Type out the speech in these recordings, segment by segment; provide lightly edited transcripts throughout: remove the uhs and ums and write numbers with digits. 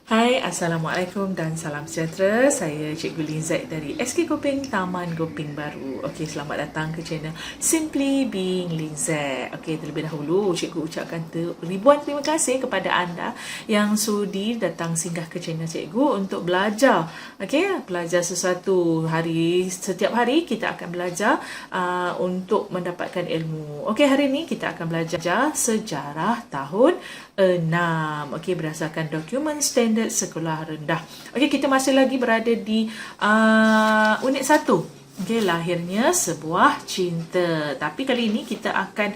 Hai, Assalamualaikum dan salam sejahtera. Saya Cikgu Lin Zaid dari SK Gopeng Taman Gopeng Baru. Okey, selamat datang ke channel Simply Being Lin Zaid. Okey, terlebih dahulu Cikgu ucapkan ribuan terima kasih kepada anda yang sudi datang singgah ke channel Cikgu untuk belajar. Okey, belajar sesuatu setiap hari kita akan belajar untuk mendapatkan ilmu. Okey, hari ini kita akan belajar sejarah tahun 6. Okey, berdasarkan dokumen standard sekolah rendah. Okey, kita masih lagi berada di unit 1. Okey, lahirnya sebuah cinta. Tapi kali ini kita akan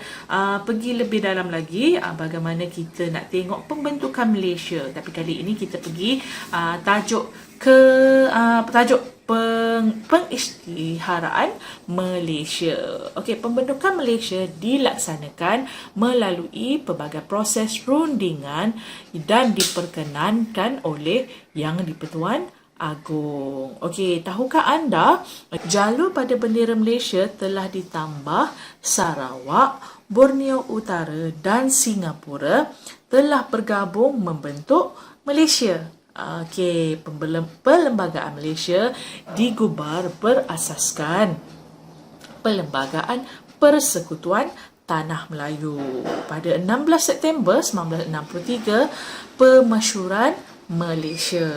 pergi lebih dalam lagi bagaimana kita nak tengok pembentukan Malaysia. Tapi kali ini kita pergi tajuk pengisytiharaan Malaysia. Okey, pembentukan Malaysia dilaksanakan melalui pelbagai proses rundingan dan diperkenankan oleh Yang di-Pertuan Agong. Okey, tahukah anda jalur pada bendera Malaysia telah ditambah Sarawak, Borneo Utara dan Singapura telah bergabung membentuk Malaysia. Okey, Perlembagaan Malaysia digubar berasaskan Perlembagaan Persekutuan Tanah Melayu. Pada 16 September 1963, Permasyuran Malaysia.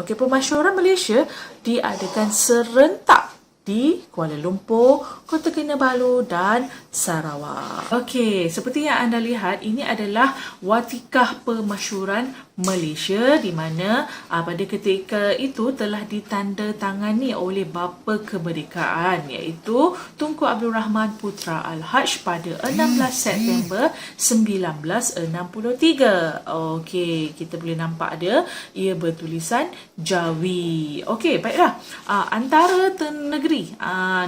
Okey, Permasyuran Malaysia diadakan serentak di Kuala Lumpur, Kota Kinabalu dan Sarawak. Okey, seperti yang anda lihat, ini adalah watikah Permasyuran Malaysia di mana pada ketika itu telah ditandatangani oleh Bapa Kemerdekaan iaitu Tunku Abdul Rahman Putra Al-Haj pada 16 September 1963. Okey, kita boleh nampak dia, ia bertulisan Jawi. Okey, baiklah. Antara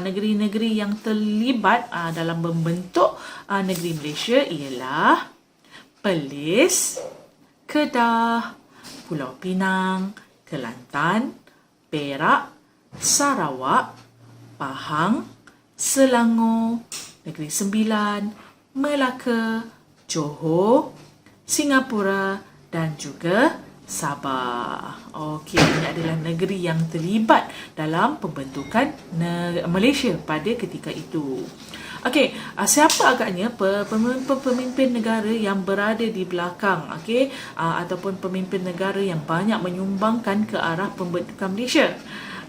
negeri-negeri yang terlibat dalam membentuk negeri Malaysia ialah Perlis, Kedah, Pulau Pinang, Kelantan, Perak, Sarawak, Pahang, Selangor, Negeri Sembilan, Melaka, Johor, Singapura dan juga Sabah. Okey, ini adalah negeri yang terlibat dalam pembentukan Malaysia pada ketika itu. Okey, siapa agaknya pemimpin negara yang berada di belakang, okey, ataupun pemimpin negara yang banyak menyumbangkan ke arah pembentukan Malaysia?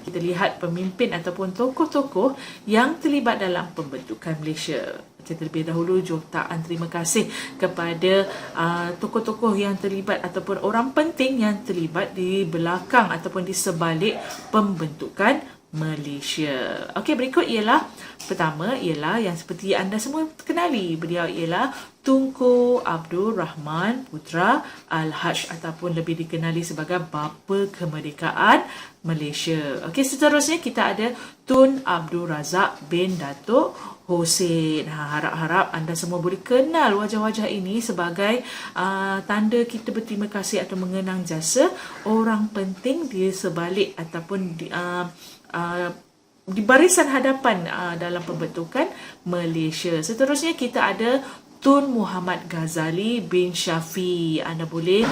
Kita lihat pemimpin ataupun tokoh-tokoh yang terlibat dalam pembentukan Malaysia. Terlebih dahulu jutaan terima kasih kepada tokoh-tokoh yang terlibat ataupun orang penting yang terlibat di belakang ataupun di sebalik pembentukan Malaysia. Okey, berikut pertama ialah yang seperti anda semua kenali. Beliau ialah Tunku Abdul Rahman Putra Al-Haj ataupun lebih dikenali sebagai Bapa Kemerdekaan Malaysia. Okey, seterusnya kita ada Tun Abdul Razak bin Datuk Hussein. Harap-harap anda semua boleh kenal wajah-wajah ini sebagai tanda kita berterima kasih atau mengenang jasa orang penting di sebalik ataupun di barisan hadapan dalam pembentukan Malaysia. Seterusnya kita ada Tun Muhammad Ghazali bin Shafie. Anda boleh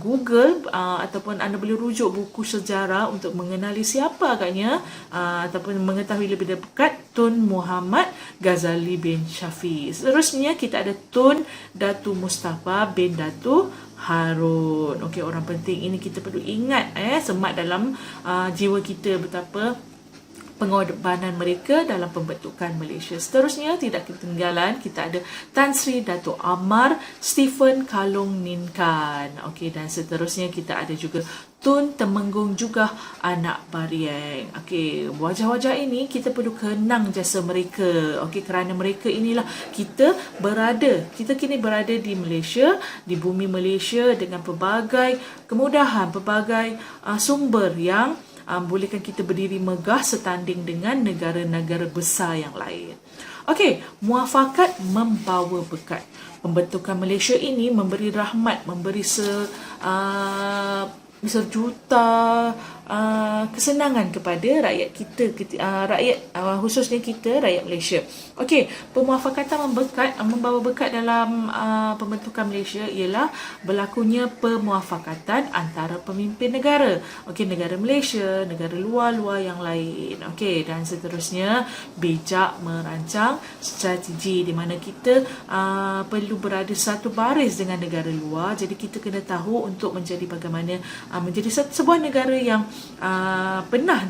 Google ataupun anda boleh rujuk buku sejarah untuk mengenali siapa agaknya ataupun mengetahui lebih dekat Tun Muhammad Ghazali bin Shafie. Seterusnya kita ada Tun Datu Mustafa bin Datu Harun. Okey, orang penting ini kita perlu ingat semat dalam jiwa kita betapa pengorbanan mereka dalam pembentukan Malaysia. Seterusnya tidak ketinggalan kita ada Tan Sri Dato' Amar Stephen Kalong Ninkan. Okey, dan seterusnya kita ada juga Tun Temenggung juga Anak Barieng. Okey, wajah-wajah ini kita perlu kenang jasa mereka. Okey, kerana mereka inilah kita kini berada di Malaysia, di bumi Malaysia dengan pelbagai kemudahan, pelbagai sumber yang bolehkan kita berdiri megah setanding dengan negara-negara besar yang lain. Okey, muafakat membawa berkat. Pembentukan Malaysia ini memberi rahmat, memberi sejuta kesenangan kepada rakyat kita, khususnya kita rakyat Malaysia. Okey, pemuafakatan membawa berkat dalam pembentukan Malaysia ialah berlakunya pemuafakatan antara pemimpin negara. Okey, negara Malaysia, negara luar yang lain. Okey, dan seterusnya bijak merancang strategi di mana kita perlu berada satu baris dengan negara luar. Jadi kita kena tahu untuk menjadi bagaimana menjadi sebuah negara yang pernah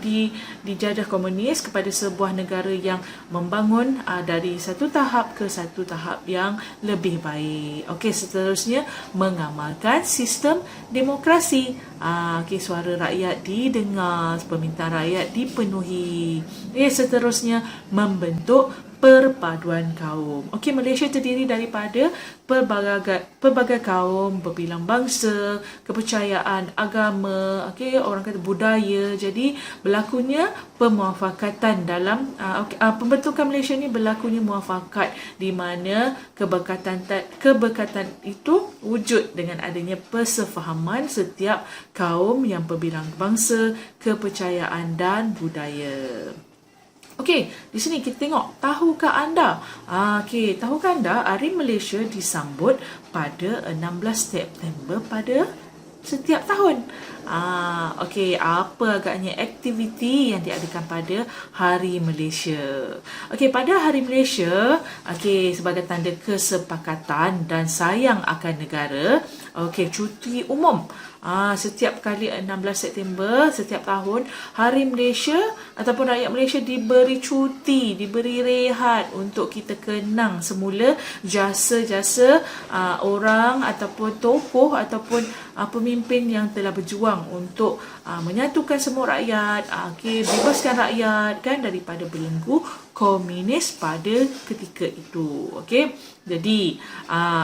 dijajah komunis kepada sebuah negara yang membangun dari satu tahap ke satu tahap yang lebih baik. Okey, seterusnya mengamalkan sistem demokrasi. Okey, suara rakyat didengar, permintaan rakyat dipenuhi. Seterusnya membentuk perpaduan kaum. Okey, Malaysia terdiri daripada pelbagai kaum, berbilang bangsa, kepercayaan, agama, okey, orang kata budaya. Jadi berlakunya pemuafakatan dalam pembentukan Malaysia ni berlakunya muafakat di mana keberkatan itu wujud dengan adanya persefahaman setiap kaum yang berbilang bangsa, kepercayaan dan budaya. Okey, di sini kita tengok, tahukah anda? Tahukah anda Hari Malaysia disambut pada 16 September pada setiap tahun. Okey, apa agaknya aktiviti yang diadakan pada Hari Malaysia? Okey, pada Hari Malaysia, sebagai tanda kesepakatan dan sayang akan negara, cuti umum. Setiap kali 16 September setiap tahun, Hari Malaysia ataupun rakyat Malaysia diberi cuti, diberi rehat untuk kita kenang semula jasa-jasa orang ataupun tokoh ataupun pemimpin yang telah berjuang untuk menyatukan semua rakyat, bebaskan rakyat kan daripada belenggu komunis pada ketika itu. Okey, jadi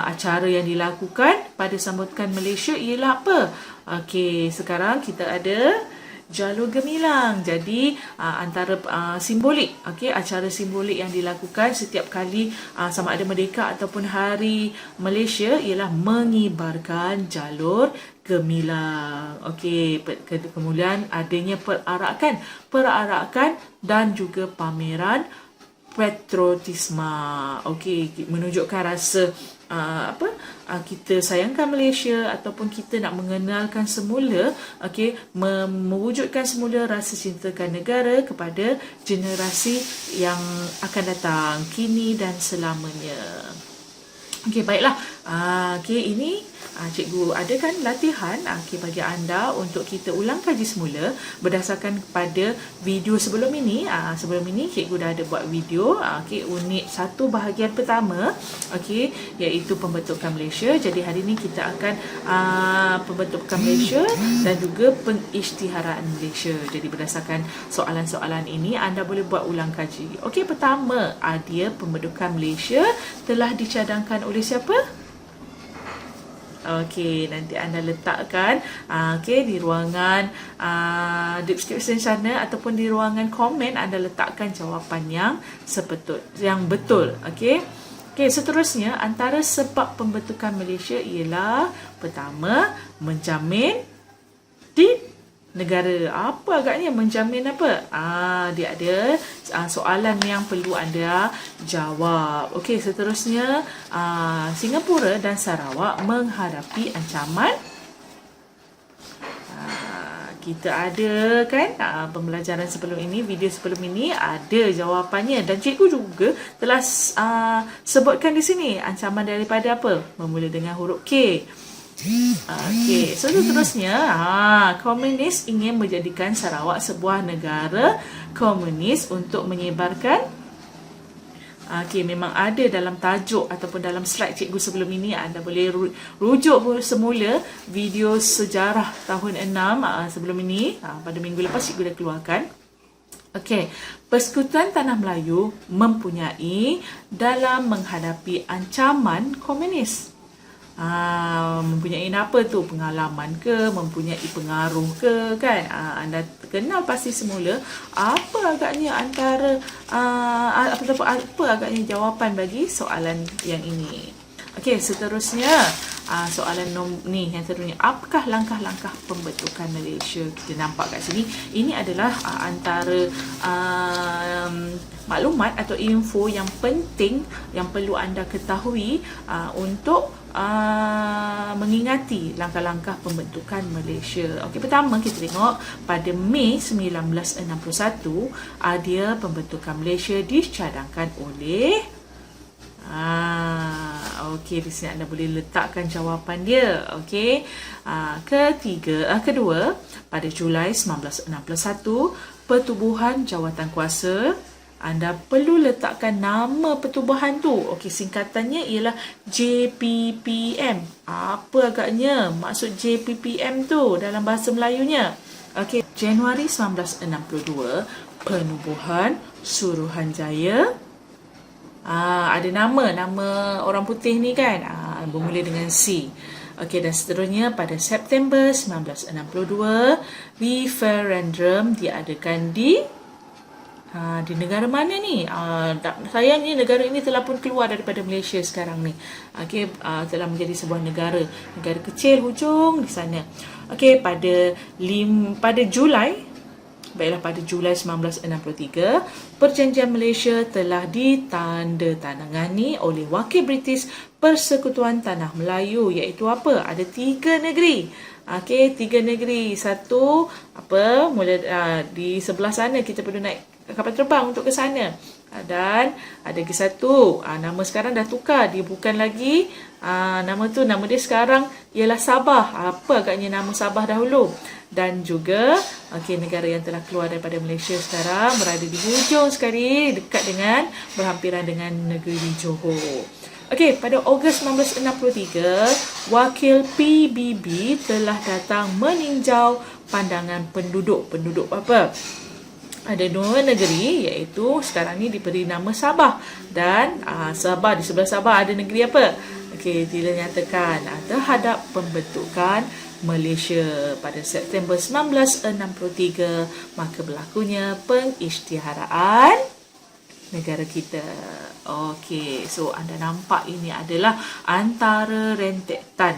acara yang dilakukan pada sambutan Malaysia ialah apa? Okey, sekarang kita ada jalur gemilang. Jadi antara simbolik, acara simbolik yang dilakukan setiap kali sama ada Merdeka ataupun Hari Malaysia ialah mengibarkan jalur gemilang. Okey, kemudian adanya perarakan dan juga pameran patriotisme. Okey, menunjukkan rasa kita sayangkan Malaysia ataupun kita nak mengenalkan semula, mewujudkan semula rasa cintakan negara kepada generasi yang akan datang kini dan selamanya. Okey, baiklah. Ini cikgu adakan latihan bagi anda untuk kita ulang kaji semula berdasarkan kepada video sebelum ini. Sebelum ini cikgu dah ada buat video unit 1 bahagian pertama, iaitu pembentukan Malaysia. Jadi hari ini kita akan pembentukan Malaysia dan juga pengisytiharan Malaysia. Jadi berdasarkan soalan-soalan ini anda boleh buat ulang kaji. Okey, pertama, idea pembentukan Malaysia telah dicadangkan oleh siapa? Okey, nanti anda letakkan di ruangan description sana ataupun di ruangan komen anda letakkan jawapan yang betul. Okey, seterusnya antara sebab pembentukan Malaysia ialah pertama, menjamin di negara. Apa agaknya menjamin apa? Dia ada soalan yang perlu anda jawab. Okey, seterusnya Singapura dan Sarawak menghadapi ancaman. Kita ada kan pembelajaran sebelum ini, video sebelum ini ada jawapannya dan cikgu juga telah sebutkan di sini ancaman daripada apa? Bermula dengan huruf K. Okey, seterusnya komunis ingin menjadikan Sarawak sebuah negara komunis untuk menyebarkan. Memang ada dalam tajuk ataupun dalam slide cikgu sebelum ini. Anda boleh rujuk semula video sejarah tahun 6 sebelum ini. Pada minggu lepas cikgu dah keluarkan. Okey, Persekutuan Tanah Melayu mempunyai dalam menghadapi ancaman komunis. Mempunyai apa tu, pengalaman ke, mempunyai pengaruh ke kan? Anda kenal pasti semula apa agaknya antara apa agaknya jawapan bagi soalan yang ini. Okey, seterusnya soalan ni yang seterusnya, apakah langkah-langkah pembentukan Malaysia? Kita nampak kat sini, ini adalah antara maklumat atau info yang penting yang perlu anda ketahui untuk mengingati langkah-langkah pembentukan Malaysia. Okey, pertama kita tengok pada Mei 1961 dia pembentukan Malaysia dicadangkan oleh okey, di sini anda boleh letakkan jawapan dia. Okey. Kedua, pada Julai 1961, pertubuhan jawatan kuasa. Anda perlu letakkan nama pertubuhan tu. Okey, singkatannya ialah JPPM. Apa agaknya maksud JPPM tu dalam bahasa Melayunya? Okey, Januari 1962, Penubuhan Suruhanjaya. Ada nama orang putih ni kan, bermula dengan C. Okey, dan seterusnya pada September 1962, referendum diadakan di negara mana ni? Sayangnya negara ini telah pun keluar daripada Malaysia sekarang ni. Okey, telah menjadi sebuah negara kecil hujung di sana. Okey, pada Julai 1963, Perjanjian Malaysia telah ditandatangani oleh Wakil British Persekutuan Tanah Melayu, iaitu apa? Ada 3 negeri. Okey, 3 negeri. Satu di sebelah sana kita perlu naik kapal terbang untuk ke sana. Dan ada lagi satu, nama sekarang dah tukar, dia bukan lagi nama dia sekarang ialah Sabah. Apa agaknya nama Sabah dahulu? Dan juga negara yang telah keluar daripada Malaysia sekarang berada di hujung sekali, dekat dengan berhampiran dengan negeri Johor. Okey, pada Ogos 1963, wakil PBB telah datang meninjau pandangan penduduk. Penduduk apa? Ada 2 negeri, iaitu sekarang ni diberi nama Sabah. Dan Sabah, di sebelah Sabah ada negeri apa? Okey, dinyatakan terhadap pembentukan Malaysia pada September 1963, maka berlakunya pengisytiharaan negara kita. Okey, so anda nampak ini adalah antara rentetan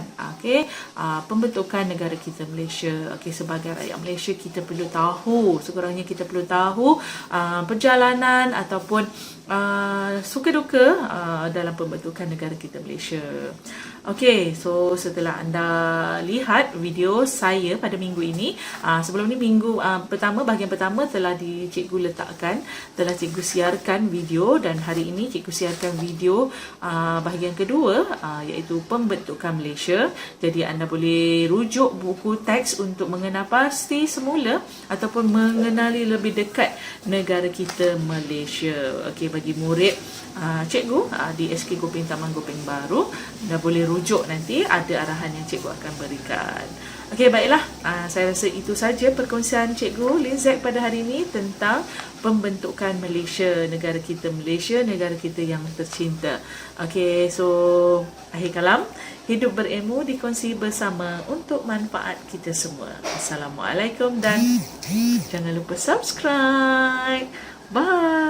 pembentukan negara kita Malaysia. Okey, sebagai rakyat Malaysia kita perlu tahu, sekurangnya kita perlu tahu perjalanan ataupun suka duka dalam pembentukan negara kita Malaysia. Okey, so setelah anda lihat video saya pada minggu ini, sebelum ni minggu bahagian pertama telah cikgu letakkan, telah cikgu siarkan video, dan hari ini cikgu siarkan video bahagian kedua, iaitu pembentukan Malaysia. Jadi anda boleh rujuk buku teks untuk mengenal pasti semula ataupun mengenali lebih dekat negara kita Malaysia. Okey, bagi murid cikgu di SK Gopeng Taman Gopeng Baru, anda boleh rujuk, nanti ada arahan yang cikgu akan berikan. Okey, baiklah, saya rasa itu saja perkongsian cikgu Lizette pada hari ini tentang pembentukan Malaysia, negara kita Malaysia, negara kita yang tercinta. Okey, so akhir kalam, hidup berilmu dikongsi bersama untuk manfaat kita semua. Assalamualaikum dan jangan lupa subscribe. Bye.